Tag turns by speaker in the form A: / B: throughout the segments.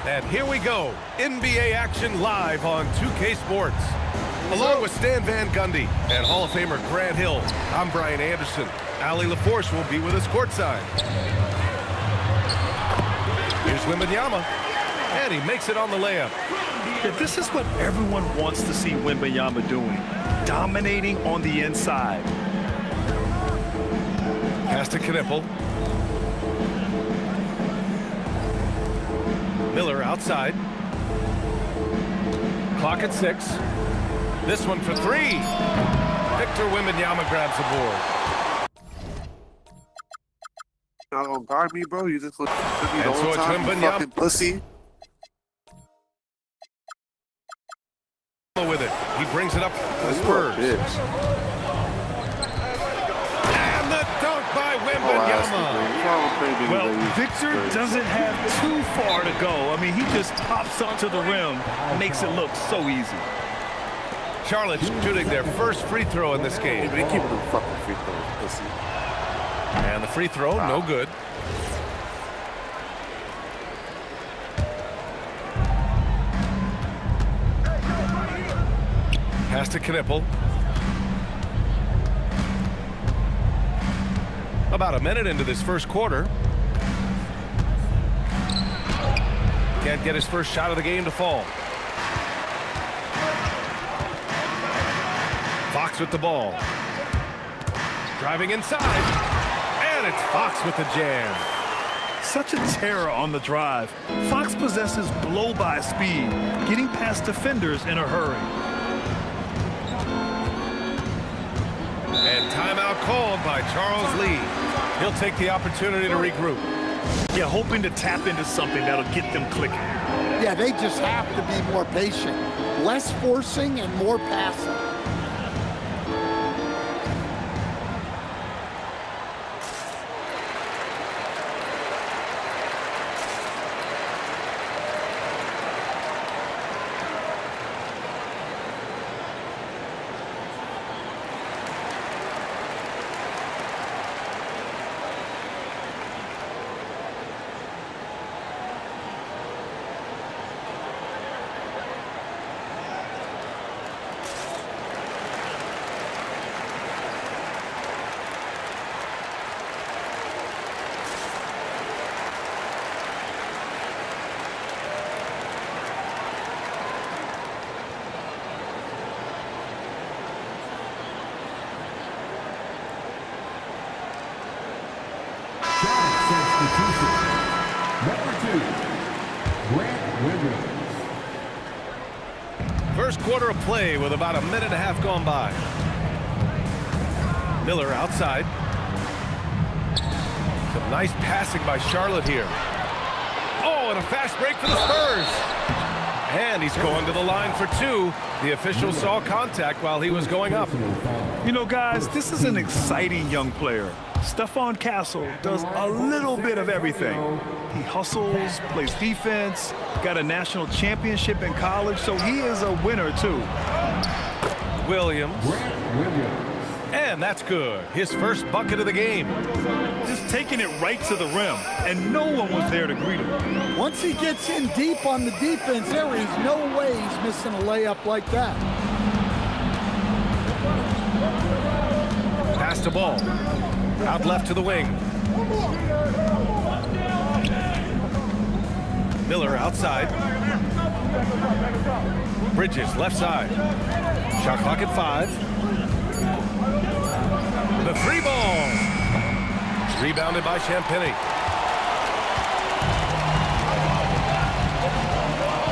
A: And here we go, NBA action live on 2K Sports. Along with Stan Van Gundy and Hall of Famer Grant Hill, I'm Brian Anderson. Ali LaForce will be with us courtside. Here's Wembanyama, and he makes it on the layup.
B: Yeah, this is what everyone wants to see Wembanyama doing, dominating on the inside.
A: Pass to Knipple. Miller outside. Clock at 6. This one for 3. Victor Wembanyama grabs the board.
C: You're not gonna guard me, bro. You just look at me the
A: And so
C: whole
A: it's
C: time, you
A: Wembanyama.
C: fucking pussy.
A: With it, he brings it up to the Spurs. And the dunk by Wembanyama.
B: Well, Victor doesn't have too far to go. I mean, he just pops up to the rim, makes it look so easy.
A: Charlotte shooting their first free throw in this game.
C: They keep them fucking free throws, pussy.
A: And the free throw, no good. Pass to Knipple. About a minute into this first quarter. Can't get his first shot of the game to fall. Fox with the ball. Driving inside. And it's Fox with the jam.
B: Such a terror on the drive. Fox possesses blow-by speed, getting past defenders in a hurry.
A: And timeout called by Charles Lee. He'll take the opportunity to regroup.
B: Yeah, hoping to tap into something that'll get them clicking.
D: Yeah, they just have to be more patient. Less forcing and more passing.
E: Substitution. Number 2, Grant Williams.
A: First quarter of play with about a minute and a half gone by. Miller outside. Some nice passing by Charlotte here. Oh, and a fast break for the Spurs. And he's going to the line for 2. The official saw contact while he was going up.
B: You know, guys, this is an exciting young player. Stephon Castle does a little bit of everything. He hustles, plays defense, got a national championship in college, so he is a winner, too.
A: Williams. And that's good. His first bucket of the game.
B: Just taking it right to the rim, and no one was there to greet him.
D: Once he gets in deep on the defense, there is no way he's missing a layup like that.
A: Pass the ball. Out left to the wing. Miller outside. Bridges left side. Shot clock at 5. The 3 ball. Rebounded by Champagny.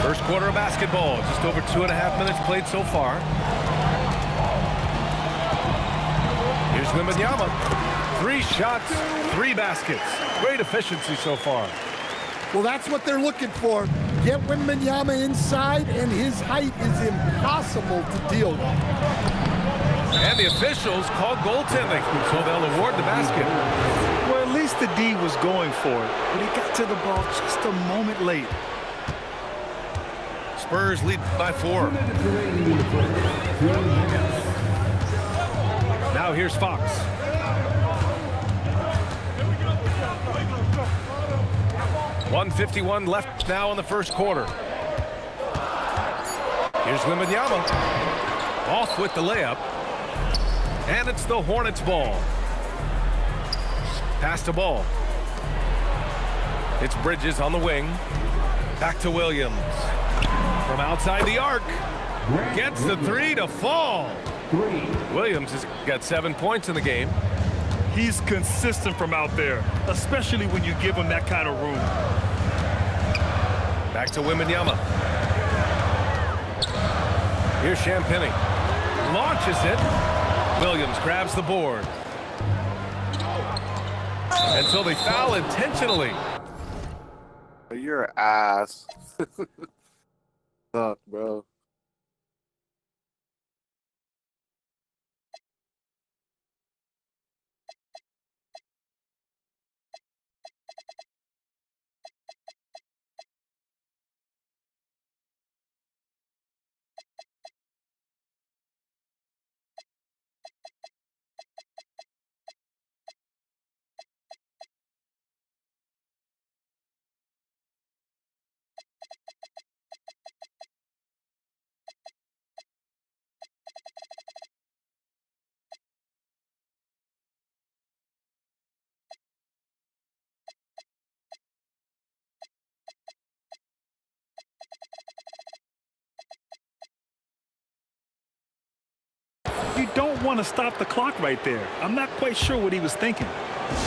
A: First quarter of basketball. Just over 2.5 minutes played so far. Here's Wembanyama. 3 shots, 3 baskets. Great efficiency so far.
D: Well, that's what they're looking for. Get Wembanyama inside, and his height is impossible to deal with.
A: And the officials called goaltending, so they'll award the basket.
B: Well, at least the D was going for it, but he got to the ball just a moment late.
A: Spurs lead by 4. Now here's Fox. 1:51 left now in the first quarter. Here's Wembanyama. Off with the layup. And it's the Hornets ball. Pass to ball. It's Bridges on the wing. Back to Williams. From outside the arc. Gets the three to fall. Williams has got 7 points in the game.
B: He's consistent from out there, especially when you give him that kind of room.
A: Back to Wembanyama. Here's Champagny. Launches it. Williams grabs the board. And so they foul intentionally.
C: You're an ass. Suck, bro.
B: You don't want to stop the clock right there. I'm not quite sure what he was thinking.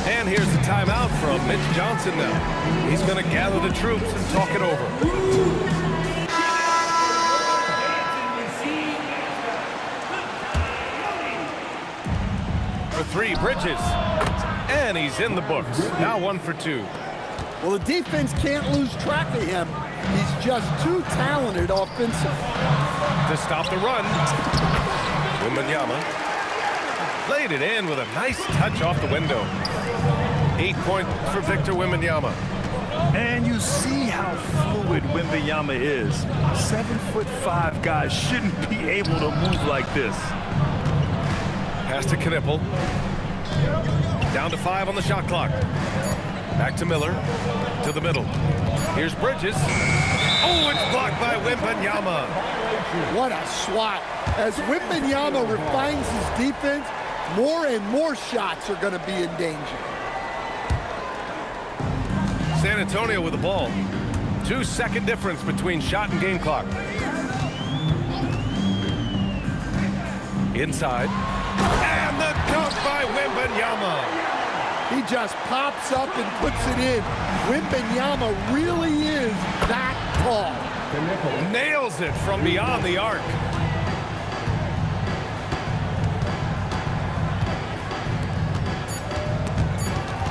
A: And here's the timeout from Mitch Johnson now. He's going to gather the troops and talk it over. For three, Bridges. And he's in the books. Now 1 for 2.
D: Well, the defense can't lose track of him. He's just too talented offensively.
A: To stop the run. Wembanyama played it in with a nice touch off the window. 8 points for Victor Wembanyama.
B: And you see how fluid Wembanyama is. 7'5" guys shouldn't be able to move like this.
A: Pass to Knipple. Down to 5 on the shot clock. Back to Miller. To the middle. Here's Bridges. Oh, it's blocked by Wembanyama.
D: What a swat. As Wembanyama refines his defense, more and more shots are going to be in danger.
A: San Antonio with the ball. 2-second difference between shot and game clock. Inside. And the dunk by Wembanyama.
D: He just pops up and puts it in. Wembanyama really is that tall.
A: Nails it from beyond the arc.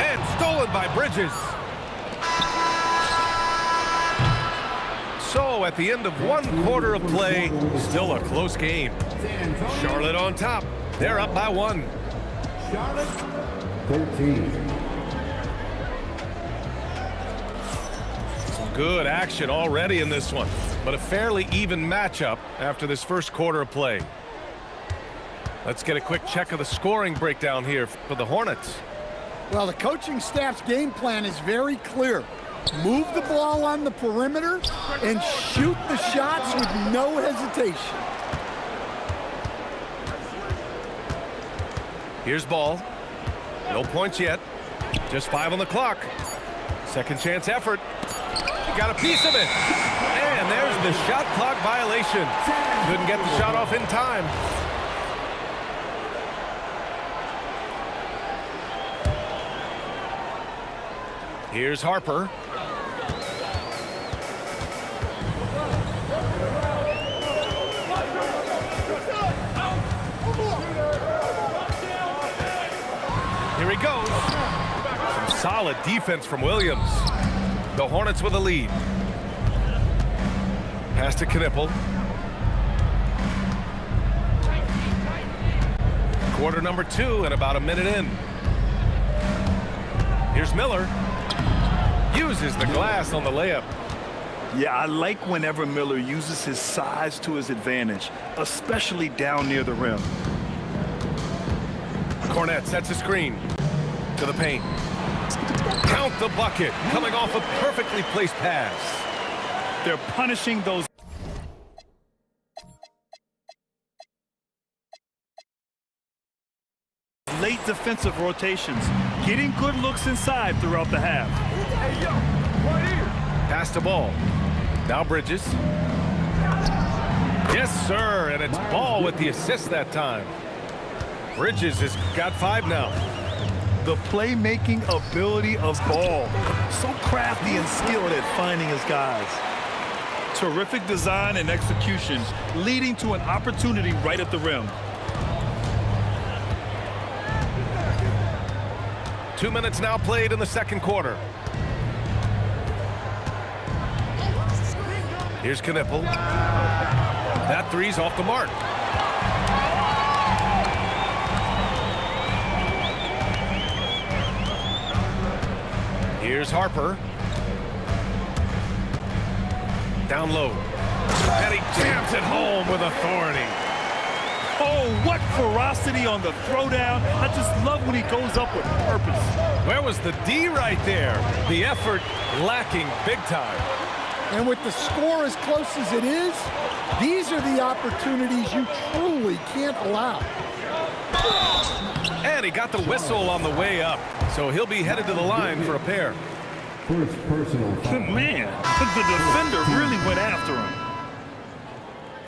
A: And stolen by Bridges. So at the end of 1 quarter of play, still a close game. Charlotte on top. They're up by 1.
E: Charlotte 13.
A: Some good action already in this one, but a fairly even matchup after this first quarter of play. Let's get a quick check of the scoring breakdown here for the Hornets.
D: Well, the coaching staff's game plan is very clear. Move the ball on the perimeter and shoot the shots with no hesitation.
A: Here's Ball. No points yet. Just 5 on the clock. Second chance effort. He got a piece of it. And there's the shot clock violation. Couldn't get the shot off in time. Here's Harper. Here he goes. Some solid defense from Williams. The Hornets with a lead. Pass to Knipple. Quarter number 2 and about a minute in. Here's Miller. Uses the glass on the layup.
B: Yeah, I like whenever Miller uses his size to his advantage, especially down near the rim.
A: Cornette sets a screen to the paint. Count the bucket, coming off a perfectly placed pass.
B: They're punishing those late defensive rotations, getting good looks inside throughout the half.
A: Pass the ball. Now Bridges. Yes, sir, and it's Ball with the assist that time. Bridges has got 5 now.
B: The playmaking ability of Ball. So crafty and skilled at finding his guys. Terrific design and execution, leading to an opportunity right at the rim.
A: 2 minutes now played in the second quarter. Here's Knippel. That three's off the mark. Here's Harper. Down low. And he jams it home with authority.
B: Oh, what ferocity on the throwdown. I just love when he goes up with purpose.
A: Where was the D right there? The effort lacking big time.
D: And with the score as close as it is, these are the opportunities you truly can't allow.
A: And he got the whistle on the way up, so he'll be headed to the line for a pair.
E: First personal foul.
B: Man, the defender really went after him.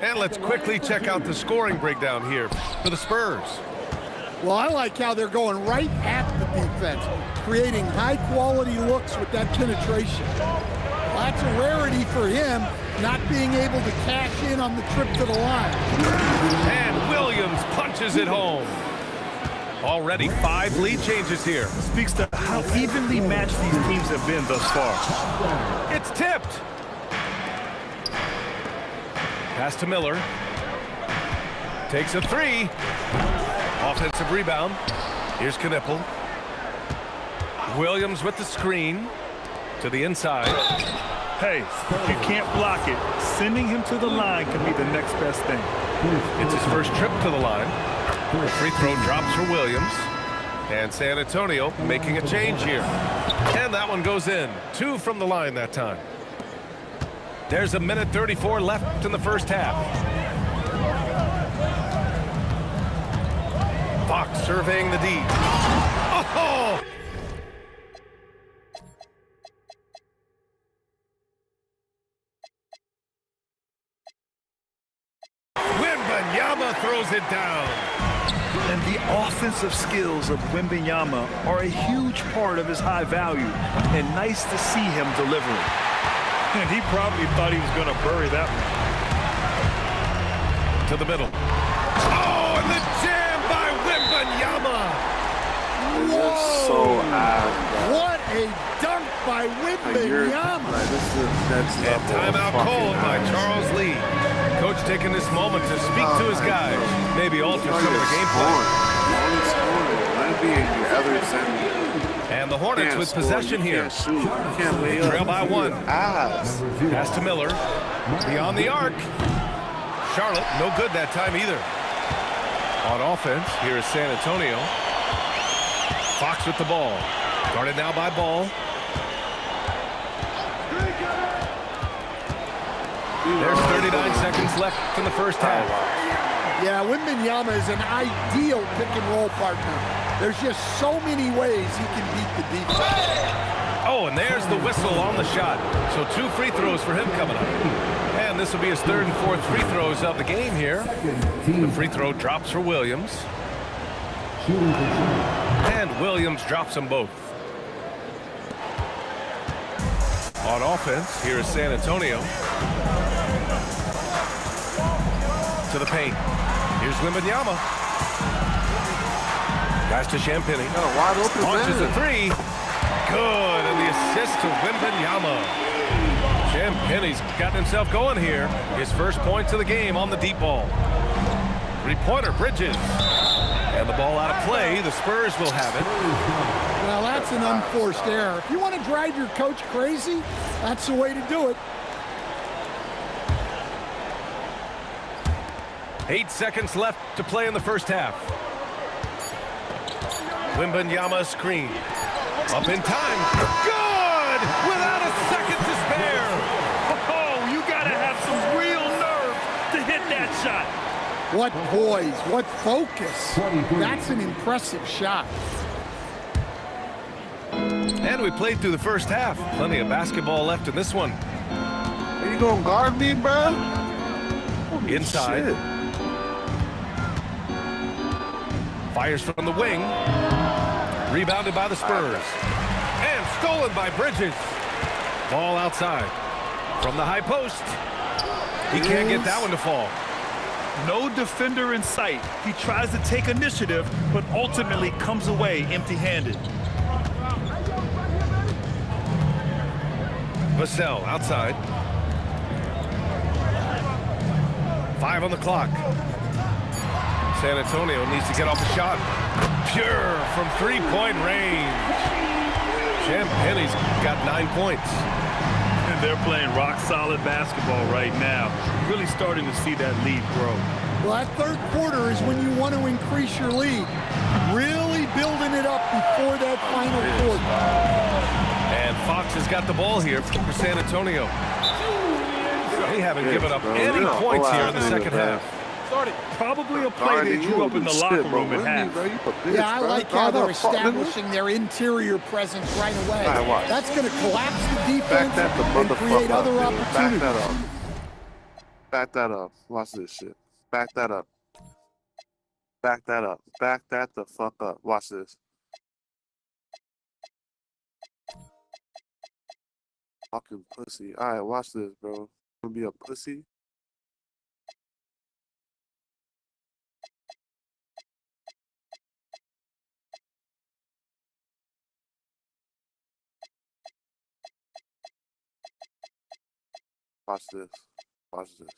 A: And let's quickly check out the scoring breakdown here for the Spurs.
D: Well, I like how they're going right at the defense, creating high-quality looks with that penetration. That's a rarity for him, not being able to cash in on the trip to the line.
A: And Williams punches it home. Already 5 lead changes here.
B: Speaks to how evenly matched these teams have been thus far.
A: It's tipped. Pass to Miller. Takes a 3. Offensive rebound. Here's Knippel. Williams with the screen to the inside.
B: Hey, if you can't block it, sending him to the line can be the next best thing.
A: It's his first trip to the line. The free throw drops for Williams. And San Antonio making a change here. And that one goes in. 2 from the line that time. There's 1:34 left in the first half. Fox surveying the D. Oh! Wembanyama throws it down.
B: And the offensive skills of Wembanyama are a huge part of his high value. And nice to see him delivering. And he probably thought he was going to bury that one.
A: To the middle. Oh, and the jam by Wembanyama.
D: Whoa!
C: So high.
D: What a dunk by Wembanyama.
A: And timeout called by Charles Lee. Coach taking this moment to speak to his guys. Maybe alter some of the game plan. And the Hornets with possession here. Trail by 1. Pass to Miller. Beyond the arc. Charlotte, no good that time either. On offense, here is San Antonio. Fox with the ball. Guarded now by Ball. There's 39 seconds left in the first half.
D: Yeah, Wembanyama is an ideal pick-and-roll partner. There's just so many ways he can beat the defense.
A: Oh, and there's the whistle on the shot. So 2 free throws for him coming up. And this will be his 3rd and 4th free throws of the game here. The free throw drops for Williams. And Williams drops them both. On offense, here is San Antonio. To the paint. Here's Wembanyama. Pass to Champagny.
C: Wide open.
A: Launches a 3. Good, and the assist to Wembanyama. Champagny's gotten himself going here. His first points of the game on the deep ball. 3-pointer, Bridges. And the ball out of play. The Spurs will have it.
D: Well, that's an unforced error. If you want to drive your coach crazy, that's the way to do it.
A: 8 seconds left to play in the first half. Wembanyama screen. Up in time. Good! Without a second to spare.
B: Oh, you got to have some real nerve to hit that shot.
D: What poise, what focus. That's an impressive shot.
A: And we played through the first half. Plenty of basketball left in this one.
C: Are you gonna guard me, bro? Holy
A: Inside.
C: shit.
A: Fires from the wing. Rebounded by the Spurs. And stolen by Bridges. Ball outside. From the high post. He can't get that one to fall.
B: No defender in sight. He tries to take initiative, but ultimately comes away empty-handed.
A: Vassell outside. 5 on the clock. San Antonio needs to get off the shot. Pure from three-point range. Champagne's got 9 points.
B: And they're playing rock-solid basketball right now. Really starting to see that lead grow.
D: Well, that third quarter is when you want to increase your lead. Really building it up before that final quarter.
A: And Fox has got the ball here for San Antonio. They haven't given up any points here in the second half.
B: Probably a play they drew up in the locker room at half.
D: Yeah, I like how they're establishing their interior presence right away. That's going to collapse the defense and create other opportunities.
C: Back that up. Watch this shit. Back that up. Back that up. Back that the fuck up. Watch this. Fucking pussy. All right, watch this, bro. Gonna be a pussy. Watch this. Watch this.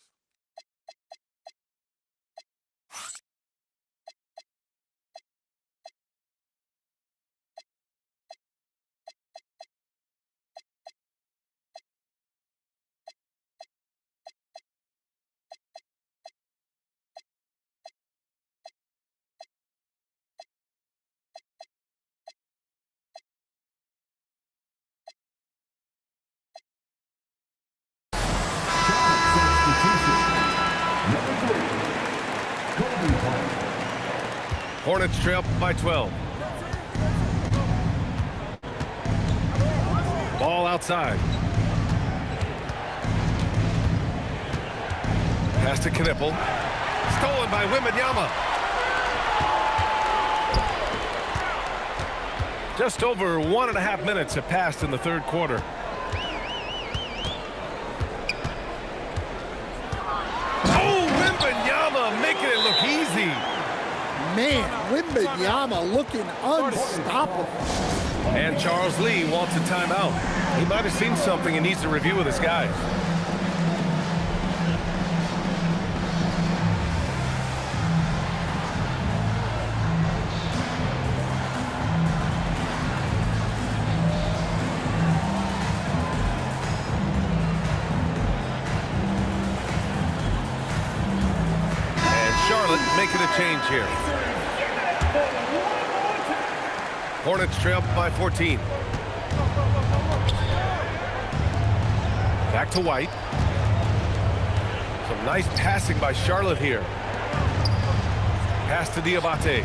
A: Hornets trail by 12. Ball outside. Pass to Knipple. Stolen by Wembanyama. Just over 1.5 minutes have passed in the third quarter. Oh, Wembanyama making it look easy.
D: Man, Wembanyama looking unstoppable.
A: And Charles Lee wants a timeout. He might have seen something and needs to review with his guys. Making a change here. Hornets trail by 14. Back to White. Some nice passing by Charlotte here. Pass to Diabate.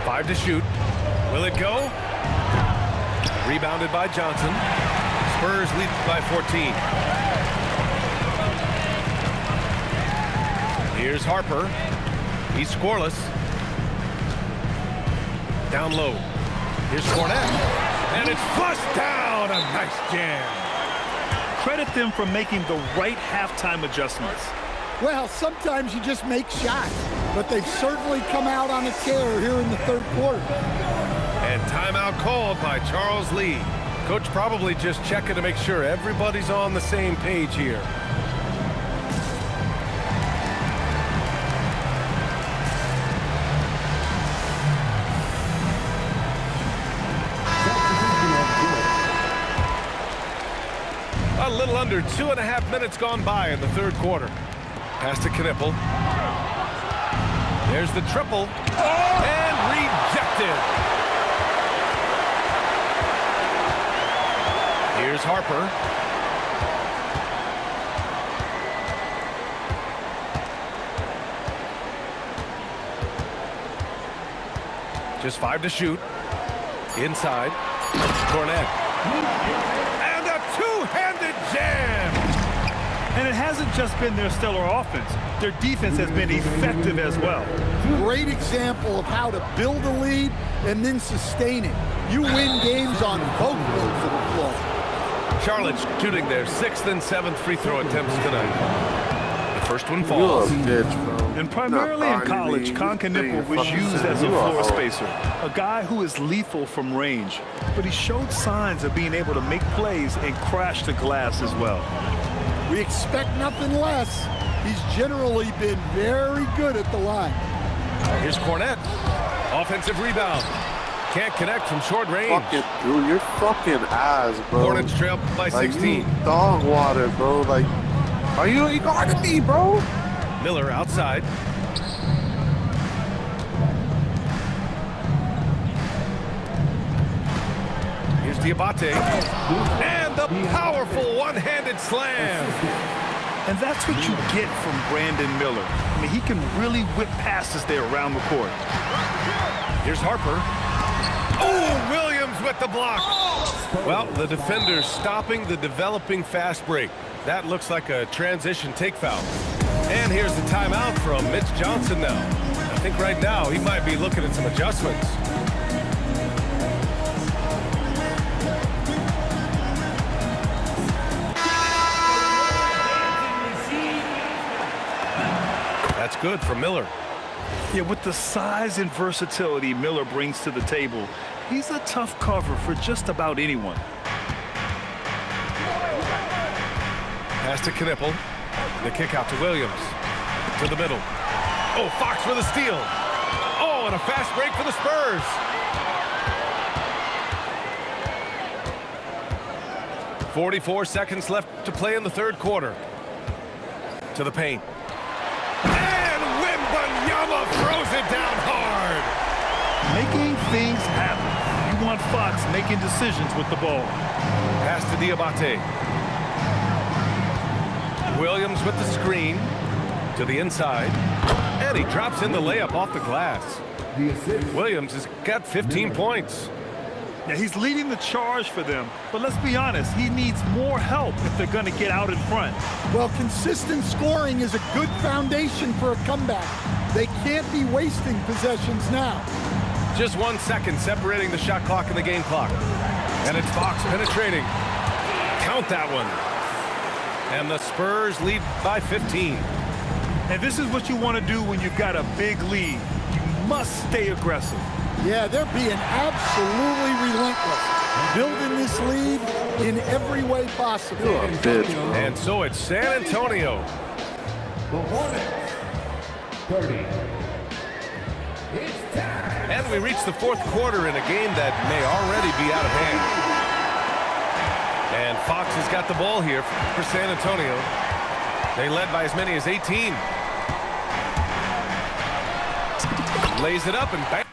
A: 5 to shoot. Will it go? Rebounded by Johnson. Spurs lead by 14. Here's Harper. He's scoreless. Down low. Here's Cornette. And it's flushed down. A nice jam.
B: Credit them for making the right halftime adjustments.
D: Well, sometimes you just make shots, but they've certainly come out on a tear here in the third quarter.
A: And timeout called by Charles Lee. Coach probably just checking to make sure everybody's on the same page here. A little under 2.5 minutes gone by in the third quarter. Pass to Knipple. There's the triple. And rejected. intercepted. Here's Harper. Just 5 to shoot. Inside. Cornet. And a two-handed jam.
B: And it hasn't just been their stellar offense. Their defense has been effective as well.
D: Great example of how to build a lead and then sustain it. You win games on both ends of the floor.
A: Charlotte shooting their 6th and 7th free throw attempts tonight. The first one falls.
C: You're a bitch, bro.
B: And primarily in college, Concanipple was used as a floor spacer, a guy who is lethal from range. But he showed signs of being able to make plays and crash the glass as well.
D: We expect nothing less. He's generally been very good at the line.
A: Here's Cornet. Offensive rebound. Can't connect from short range.
C: Fucking, dude, you're fucking ass, bro.
A: Hornets trail by
C: like
A: 16.
C: You dog water, bro. Like, are you guarding me, bro?
A: Miller outside. Here's Diabate. And the powerful one-handed slam.
B: And that's what you get from Brandon Miller. I mean, he can really whip passes there around the court.
A: Here's Harper. Oh, Williams with the block. Well, the defender's stopping the developing fast break. That looks like a transition take foul. And here's the timeout from Mitch Johnson now. I think right now he might be looking at some adjustments. That's good for Miller.
B: Yeah, with the size and versatility Miller brings to the table, he's a tough cover for just about anyone.
A: Pass to Knipple. The kick out to Williams. To the middle. Oh, Fox with a steal. Oh, and a fast break for the Spurs. .44 left to play in the third quarter. To the paint. And Wembanyama throws it down hard.
B: Making things happen. You want Fox making decisions with the ball.
A: Pass to Diabate. Williams with the screen to the inside, and he drops in the layup off the glass. Williams has got 15 points.
B: Now, he's leading the charge for them, but let's be honest, he needs more help if they're going to get out in front.
D: Well, consistent scoring is a good foundation for a comeback. They can't be wasting possessions now.
A: Just 1 second separating the shot clock and the game clock. And it's Fox penetrating. Count that one. And the Spurs lead by 15.
B: And this is what you want to do when you've got a big lead. You must stay aggressive.
D: Yeah, they're being absolutely relentless, building this lead in every way possible.
C: You're a bitch, bro.
A: And so it's San Antonio.
E: The Hornets, 30. It's time.
A: And we reach the fourth quarter in a game that may already be out of hand. And Fox has got the ball here for San Antonio. They led by as many as 18. Lays it up and bang.